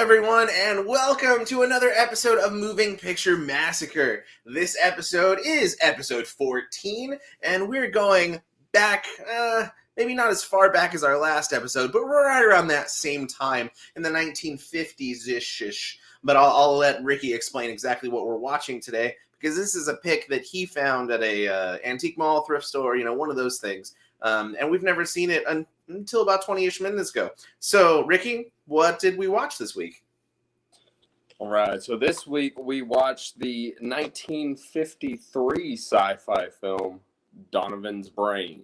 everyone, and welcome to another episode of Moving Picture Massacre. This episode is episode 14, and we're going back, maybe not as far back as our last episode, but we're right around that same time in the 1950s-ish. But I'll let Ricky explain exactly what we're watching today, because this is a pick that he found at a antique mall, thrift store, one of those things. And we've never seen it until about 20-ish minutes ago. So, Ricky, what did we watch this week? All right, so this week we watched the 1953 sci-fi film, Donovan's Brain.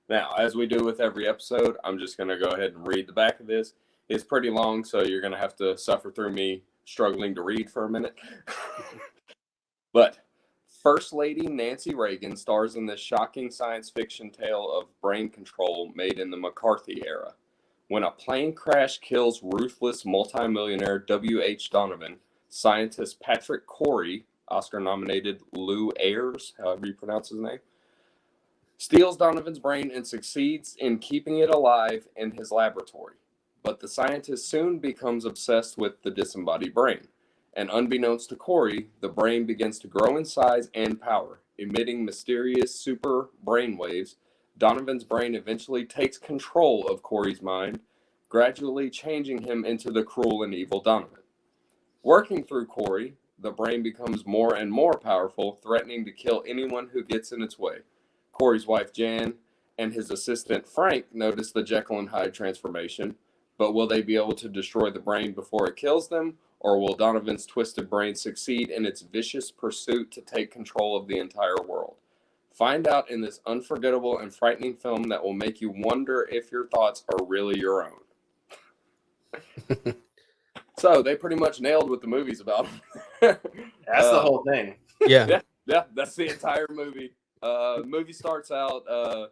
Now, as we do with every episode, I'm just going to go ahead and read the back of this. It's pretty long, so you're going to have to suffer through me struggling to read for a minute. But First Lady Nancy Reagan stars in this shocking science fiction tale of brain control made in the McCarthy era. When a plane crash kills ruthless multimillionaire W.H. Donovan, scientist Patrick Corey, Oscar-nominated Lou Ayres, however you pronounce his name, steals Donovan's brain and succeeds in keeping it alive in his laboratory. But the scientist soon becomes obsessed with the disembodied brain. And unbeknownst to Corey, the brain begins to grow in size and power, emitting mysterious super brain waves. Donovan's brain eventually takes control of Corey's mind, gradually changing him into the cruel and evil Donovan. Working through Corey, the brain becomes more and more powerful, threatening to kill anyone who gets in its way. Corey's wife Jan and his assistant Frank notice the Jekyll and Hyde transformation, but will they be able to destroy the brain before it kills them? Or will Donovan's twisted brain succeed in its vicious pursuit to take control of the entire world? Find out in this unforgettable and frightening film that will make you wonder if your thoughts are really your own. So they pretty much nailed what the movie's about. That's the whole thing. Yeah, that's the entire movie. Movie starts out,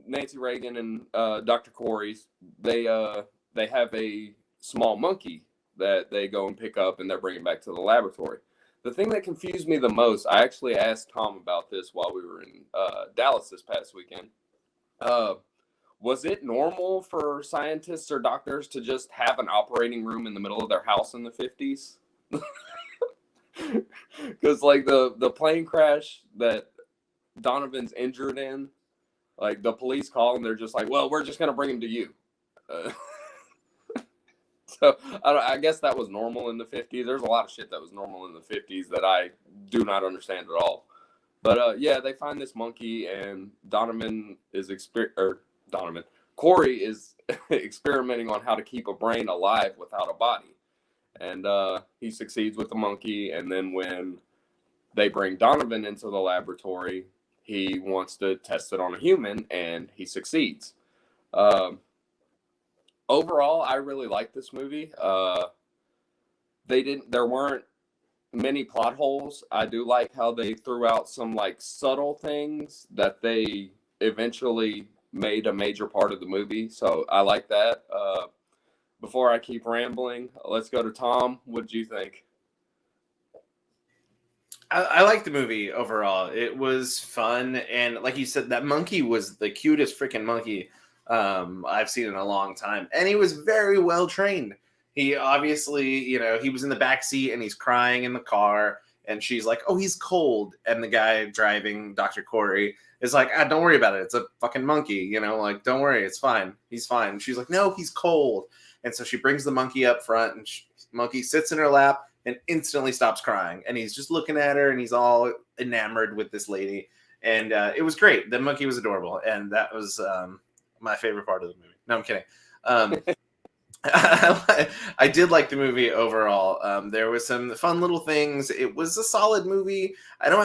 Nancy Reagan and Dr. Corey, they have a small monkey that they go and pick up and they're bringing back to the laboratory. The thing that confused me the most, I actually asked Tom about this while we were in Dallas this past weekend. Was it normal for scientists or doctors to just have an operating room in the middle of their house in the 50s? Because like the plane crash that Donovan's injured in, like the police call and they're just like, well, we're just going to bring him to you. So I guess that was normal in the 50s. There's a lot of shit that was normal in the 50s that I do not understand at all. But yeah, they find this monkey and Corey is experimenting on how to keep a brain alive without a body. And he succeeds with the monkey. And then when they bring Donovan into the laboratory, he wants to test it on a human and he succeeds. Overall, I really like this movie. There weren't many plot holes. I do like how they threw out some like subtle things that they eventually made a major part of the movie. So I like that. Before I keep rambling, let's go to Tom. What did you think? I like the movie overall. It was fun. And like you said, that monkey was the cutest freaking monkey I've seen in a long time. And he was very well trained. He obviously, he was in the back seat and he's crying in the car. And she's like, oh, he's cold. And the guy driving, Dr. Corey, is like, don't worry about it. It's a fucking monkey. Don't worry. It's fine. He's fine. And she's like, no, he's cold. And so she brings the monkey up front and monkey sits in her lap and instantly stops crying. And he's just looking at her and he's all enamored with this lady. And it was great. The monkey was adorable. And that was my favorite part of the movie. No, I'm kidding. I did like the movie overall. There was some fun little things. It was a solid movie. I don't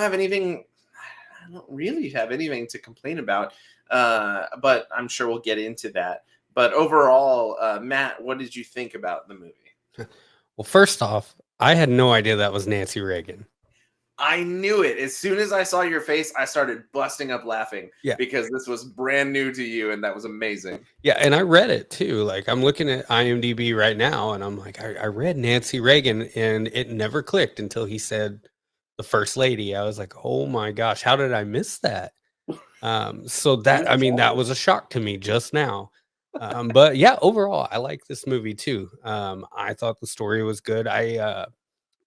really have anything to complain about, but I'm sure we'll get into that. But overall, Matt, what did you think about the movie? Well, first off, I had no idea that was Nancy Reagan. I knew it. As soon as I saw your face, I started busting up laughing because this was brand new to you, and that was amazing. Yeah, and I read it too. Like, I'm looking at IMDb right now, and I'm like, I read Nancy Reagan, and it never clicked until he said the First Lady. I was like, oh my gosh, how did I miss that? So that was a shock to me just now. But yeah, overall, I like this movie too. I thought the story was good. I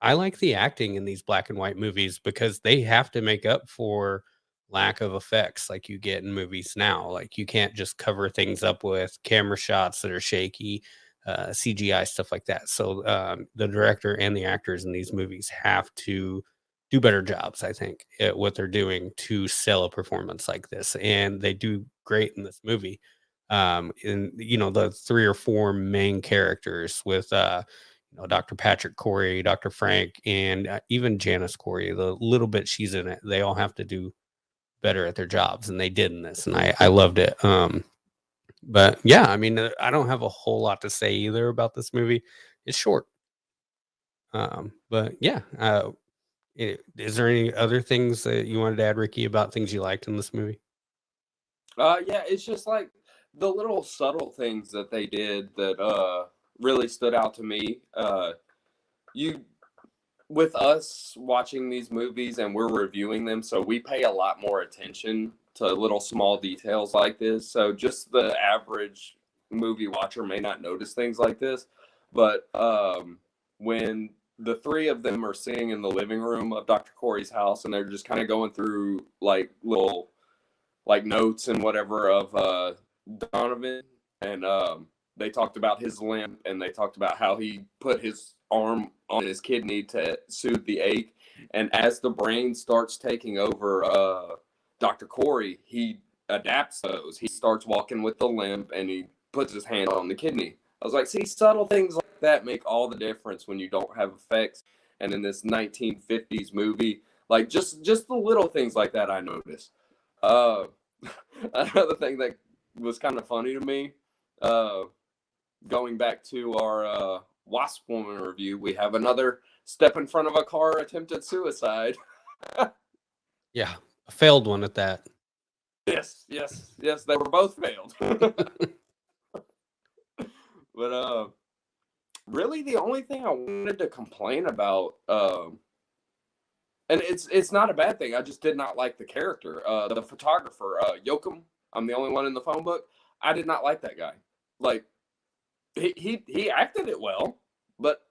like the acting in these black and white movies because they have to make up for lack of effects like you get in movies now. Like you can't just cover things up with camera shots that are shaky, CGI stuff like that. So the director and the actors in these movies have to do better jobs, I think, at what they're doing to sell a performance like this, and they do great in this movie. And the three or four main characters with Dr. Patrick Corey, Dr. Frank, and even Janice Corey, the little bit she's in it, they all have to do better at their jobs, and they did in this, and I loved it. But yeah, I mean, I don't have a whole lot to say either about this movie. It's short. But yeah, is there any other things that you wanted to add, Ricky, about things you liked in this movie? Yeah, it's just like the little subtle things that they did that really stood out to me. You with us watching these movies and we're reviewing them, so we pay a lot more attention to little small details like this. So just the average movie watcher may not notice things like this, but when the three of them are sitting in the living room of Dr. Corey's house and they're just kind of going through like little like notes and whatever of Donovan, and they talked about his limp and they talked about how he put his arm on his kidney to soothe the ache. And as the brain starts taking over Dr. Corey, he adapts those. He starts walking with the limp and he puts his hand on the kidney. I was like, see, subtle things like that make all the difference when you don't have effects. And in this 1950s movie, like just the little things like that, I noticed. Uh, Another thing that was kind of funny to me, going back to our Wasp Woman review, we have another step in front of a car attempted suicide. Yeah, a failed one at that. Yes, they were both failed. But really, the only thing I wanted to complain about, and it's not a bad thing. I just did not like the character, the photographer, Yoakum. I'm the only one in the phone book. I did not like that guy. Like he acted it well, but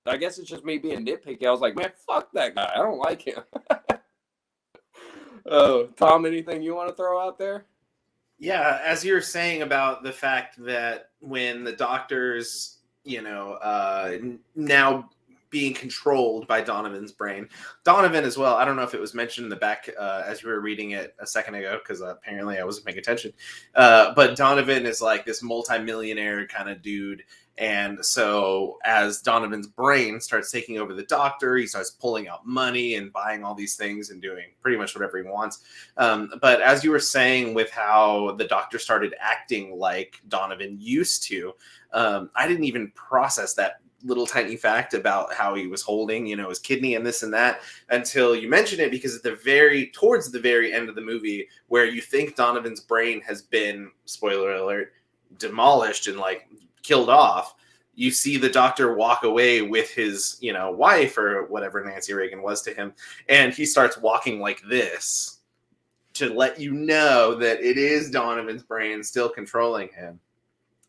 I guess it's just me being nitpicky. I was like, man, fuck that guy. I don't like him. Tom, anything you want to throw out there? Yeah, as you're saying about the fact that when the doctors, now being controlled by Donovan's brain, Donovan as well. I don't know if it was mentioned in the back as you were reading it a second ago, because apparently I wasn't paying attention. But Donovan is like this multimillionaire kind of dude. And so as Donovan's brain starts taking over the doctor, he starts pulling out money and buying all these things and doing pretty much whatever he wants. But as you were saying with how the doctor started acting like Donovan used to, I didn't even process that little tiny fact about how he was holding, his kidney and this and that until you mentioned it, because towards the very end of the movie, where you think Donovan's brain has been, spoiler alert, demolished and like killed off, you see the doctor walk away with his, wife or whatever Nancy Reagan was to him. And he starts walking like this to let you know that it is Donovan's brain still controlling him.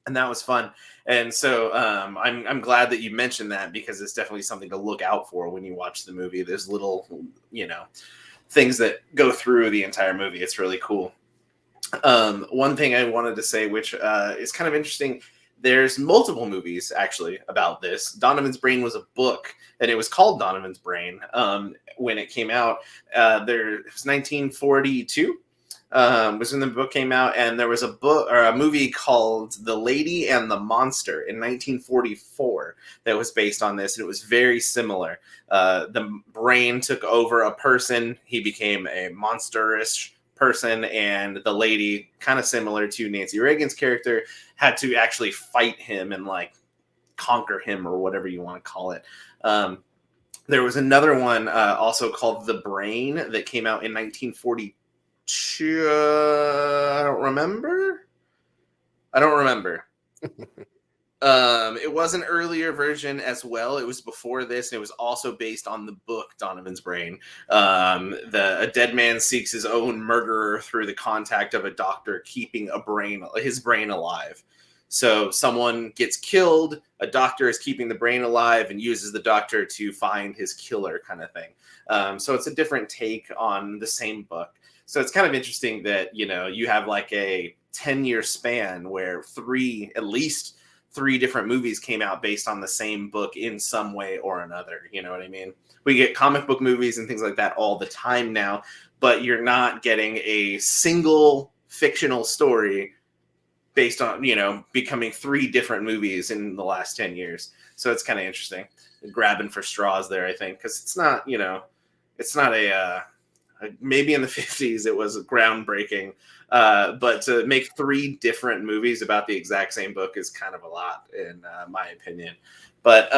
And that was fun. And so I'm glad that you mentioned that, because it's definitely something to look out for when you watch the movie. There's little, things that go through the entire movie. It's really cool. One thing I wanted to say, which is kind of interesting, there's multiple movies actually about this. Donovan's Brain was a book, and it was called Donovan's Brain when it came out. It was 1942. Was when the book came out, and there was a book or a movie called The Lady and the Monster in 1944 that was based on this, and it was very similar. The brain took over a person; he became a monstrous person, and the lady, kind of similar to Nancy Reagan's character, had to actually fight him and like conquer him, or whatever you want to call it. There was another one also called The Brain that came out in 1942. I don't remember. It was an earlier version as well. It was before this, and it was also based on the book Donovan's Brain. A dead man seeks his own murderer through the contact of a doctor keeping his brain alive. So someone gets killed, a doctor is keeping the brain alive and uses the doctor to find his killer, kind of thing. So it's a different take on the same book. So it's kind of interesting that, you have like a 10-year span where at least three different movies came out based on the same book in some way or another. You know what I mean? We get comic book movies and things like that all the time now, but you're not getting a single fictional story based on, becoming three different movies in the last 10 years. So it's kind of interesting. Grabbing for straws there, I think, because it's not, it's not maybe in the 50s it was groundbreaking. But to make three different movies about the exact same book is kind of a lot, in my opinion. But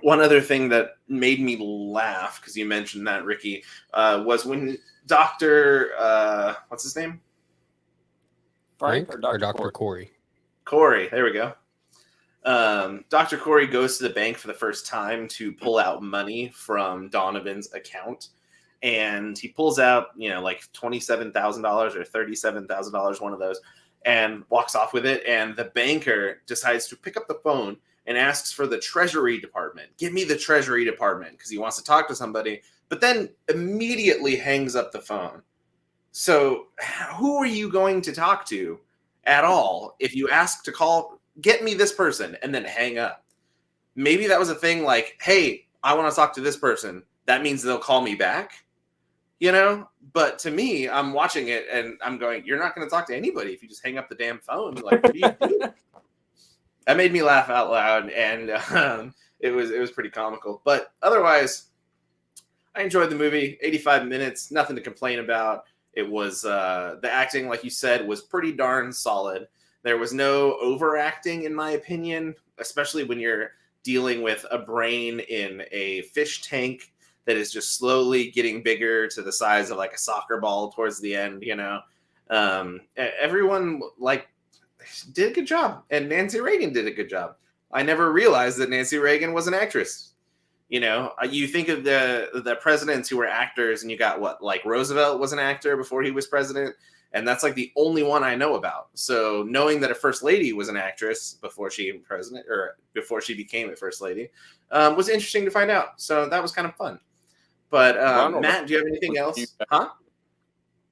one other thing that made me laugh, because you mentioned that, Ricky, was when Dr. What's his name? Frank or Dr. Corey? Corey, there we go. Dr. Corey goes to the bank for the first time to pull out money from Donovan's account. And he pulls out, like $27,000 or $37,000, one of those, and walks off with it. And the banker decides to pick up the phone and asks for the Treasury Department. Give me the Treasury Department, because he wants to talk to somebody, but then immediately hangs up the phone. So who are you going to talk to at all if you ask to get me this person, and then hang up? Maybe that was a thing like, hey, I want to talk to this person. That means they'll call me back. But to me, I'm watching it and I'm going, you're not going to talk to anybody if you just hang up the damn phone. Like, what do you do? That made me laugh out loud, and it was pretty comical. But otherwise, I enjoyed the movie. 85 minutes, nothing to complain about. It was the acting, like you said, was pretty darn solid. There was no overacting, in my opinion, especially when you're dealing with a brain in a fish tank that is just slowly getting bigger to the size of like a soccer ball towards the end. Everyone did a good job, and Nancy Reagan did a good job. I never realized that Nancy Reagan was an actress. You think of the presidents who were actors, and you got Roosevelt was an actor before he was president, and that's like the only one I know about. So knowing that a first lady was an actress before she became a first lady was interesting to find out. So that was kind of fun. But Matt, do you have anything else? Huh?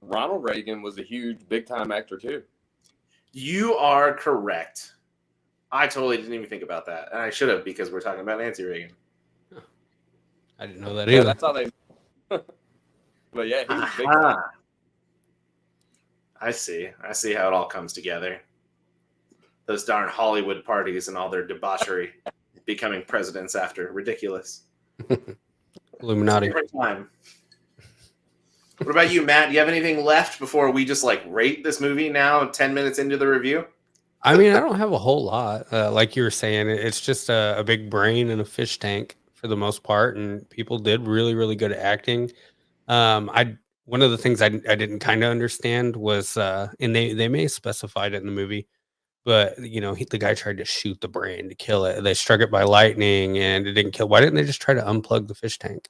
Ronald Reagan was a huge big-time actor too. You are correct. I totally didn't even think about that, and I should have, because we're talking about Nancy Reagan. I didn't know that either. Yeah, that's how they. But yeah, he was big time. I see how it all comes together. Those darn Hollywood parties and all their debauchery, becoming presidents after. Ridiculous. Illuminati. Different time. What about you, Matt? Do you have anything left before we just rate this movie now, 10 minutes into the review? I mean, I don't have a whole lot. Like you were saying, it's just a big brain in a fish tank for the most part, and people did really, really good acting. One of the things I didn't kind of understand was, and they may have specified it in the movie, but the guy tried to shoot the brain to kill it. They struck it by lightning, and it didn't kill. Why didn't they just try to unplug the fish tank?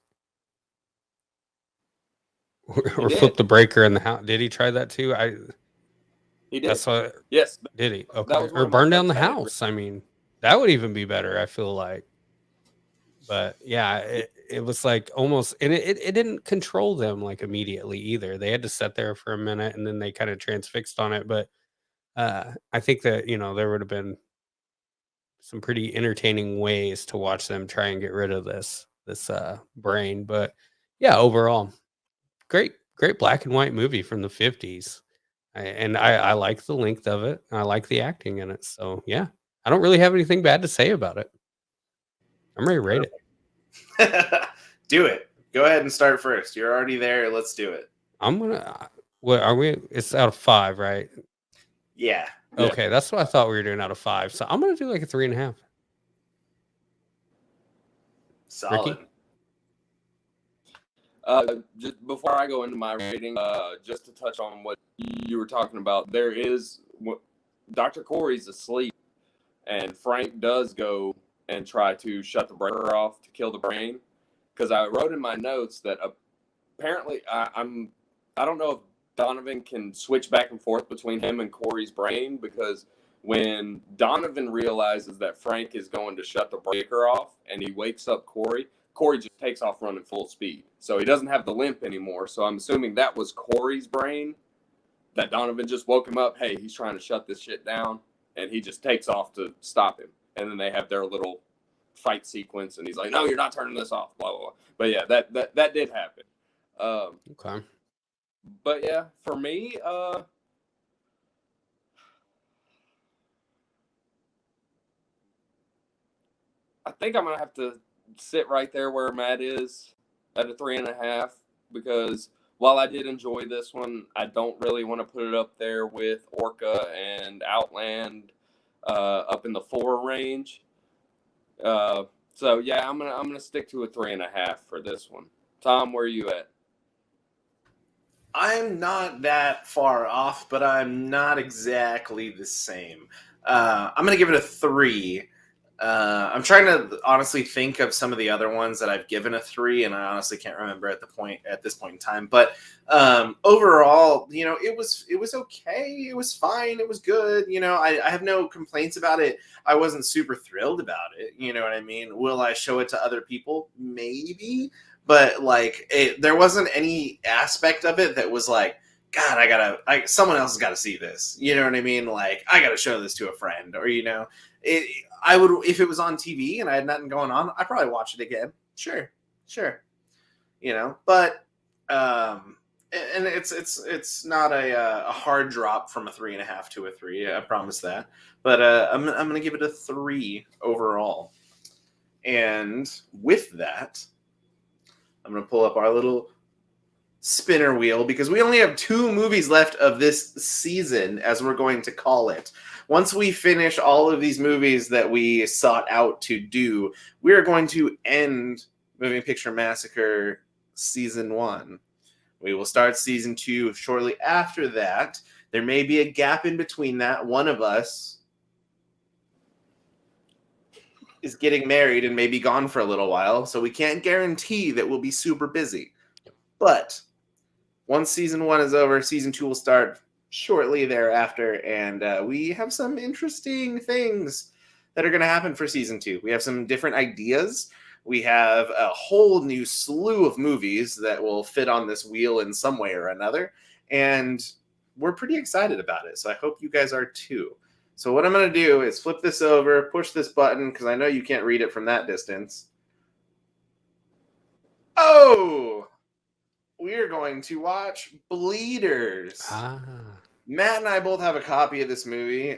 Or flip the breaker in the house? Did he try that too? He did. That's what. Yes. Did he? Okay. Or burn down the house. I mean, that would even be better, I feel like. But yeah, it was like almost, and it didn't control them immediately either. They had to sit there for a minute, and then they kind of transfixed on it. But I think that there would have been some pretty entertaining ways to watch them try and get rid of this brain. But yeah, overall, great black and white movie from the 50s. I like the length of it. I like the acting in it. So yeah, I don't really have anything bad to say about it. I'm ready to rate it. Do it. Go ahead and start first. You're already there. Let's do it. What are we? It's out of 5, right? Yeah. Okay, that's what I thought we were doing, out of 5. So I'm gonna do like a 3.5. Solid. Ricky? Just before I go into my rating, just to touch on what you were talking about, there is Dr. Corey's asleep, and Frank does go and try to shut the breaker off to kill the brain. Because I wrote in my notes that apparently I don't know if Donovan can switch back and forth between him and Corey's brain, because when Donovan realizes that Frank is going to shut the breaker off and he wakes up Corey just takes off running full speed. So he doesn't have the limp anymore. So I'm assuming that was Corey's brain, that Donovan just woke him up. Hey, he's trying to shut this shit down. And he just takes off to stop him. And then they have their little fight sequence. And he's like, no, you're not turning this off, blah, blah, blah. But yeah, that did happen. Okay. But yeah, for me, I think I'm going to have to sit right there where Matt is at a 3.5, because while I did enjoy this one, I don't really want to put it up there with Orca and Outland up in the 4 range. So yeah, I'm gonna stick to a 3.5 for this one. Tom, where are you at? I'm not that far off, but I'm not exactly the same. I'm going to give it a 3. I'm trying to honestly think of some of the other ones that I've given a 3, and I honestly can't remember at this point in time. But overall, it was okay. It was fine. It was good. I have no complaints about it. I wasn't super thrilled about it. You know what I mean? Will I show it to other people? Maybe. But there wasn't any aspect of it that was like, God, someone else has got to see this. You know what I mean? Like, I got to show this to a friend, or I would, if it was on TV and I had nothing going on, I'd probably watch it again. Sure. But and it's not a hard drop from a 3.5 to a 3. I promise that. But I'm gonna give it a 3 overall. And with that, I'm going to pull up our little spinner wheel, because we only have 2 movies left of this season, as we're going to call it. Once we finish all of these movies that we sought out to do, we're going to end Moving Picture Massacre Season 1. We will start Season 2 shortly after that. There may be a gap in between that. One of us is getting married and may be gone for a little while, so we can't guarantee that we'll be super busy. But once Season 1 is over, Season 2 will start shortly thereafter, and we have some interesting things that are going to happen for Season 2. We have some different ideas. We have a whole new slew of movies that will fit on this wheel in some way or another, and we're pretty excited about it, so I hope you guys are too. So what I'm going to do is flip this over, push this button, because I know you can't read it from that distance. Oh! We're going to watch Bleeders. Matt and I both have a copy of this movie.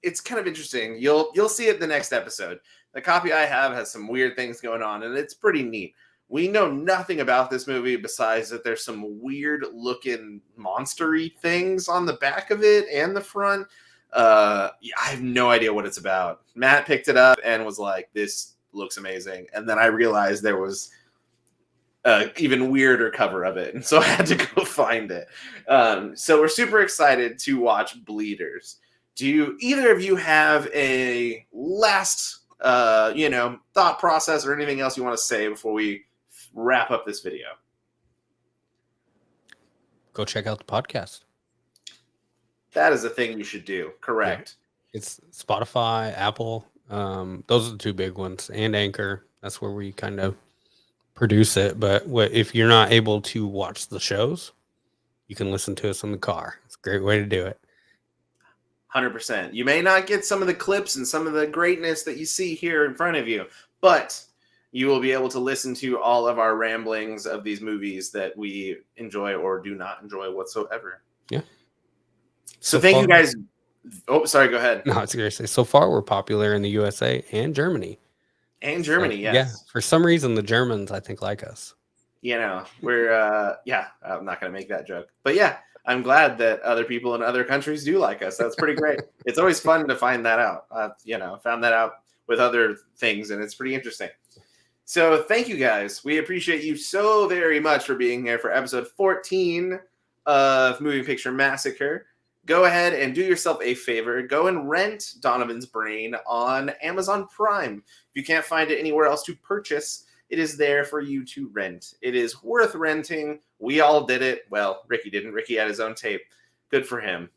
It's kind of interesting. You'll see it the next episode. The copy I have has some weird things going on, and it's pretty neat. We know nothing about this movie besides that there's some weird looking monster-y things on the back of it and the front. I have no idea what it's about. Matt picked it up and was like, this looks amazing. And then I realized there was even weirder cover of it. And so I had to go find it. So we're super excited to watch Bleeders. Do either of you have a last, thought process or anything else you want to say before we wrap up this video? Go check out the podcast. That is a thing you should do. Correct. Yeah. It's Spotify, Apple. Those are the 2 big ones, and Anchor. That's where we kind of produce it. But if you're not able to watch the shows, you can listen to us in the car. It's a great way to do it. 100%. You may not get some of the clips and some of the greatness that you see here in front of you, but you will be able to listen to all of our ramblings of these movies that we enjoy or do not enjoy whatsoever. Yeah. So thank you guys. Oh, sorry. Go ahead. No, seriously. So far, we're popular in the USA and Germany. And Germany, yes. Yeah. For some reason, the Germans, I think, like us. We're, I'm not going to make that joke. But yeah, I'm glad that other people in other countries do like us. That's pretty great. It's always fun to find that out. Found that out with other things, and it's pretty interesting. So thank you guys. We appreciate you so very much for being here for episode 14 of Moving Picture Massacre. go ahead and do yourself a favor. Go and rent Donovan's Brain on Amazon Prime. If you can't find it anywhere else to purchase, it is there for you to rent. It is worth renting. We all did it. Well, Ricky didn't. Ricky had his own tape. Good for him.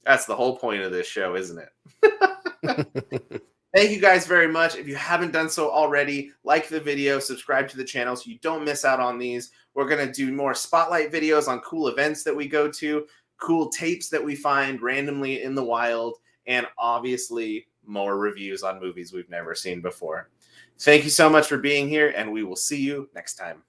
That's the whole point of this show, isn't it? Thank you guys very much. If you haven't done so already, like the video, subscribe to the channel so you don't miss out on these. We're going to do more spotlight videos on cool events that we go to, cool tapes that we find randomly in the wild, and obviously more reviews on movies we've never seen before. Thank you so much for being here, and we will see you next time.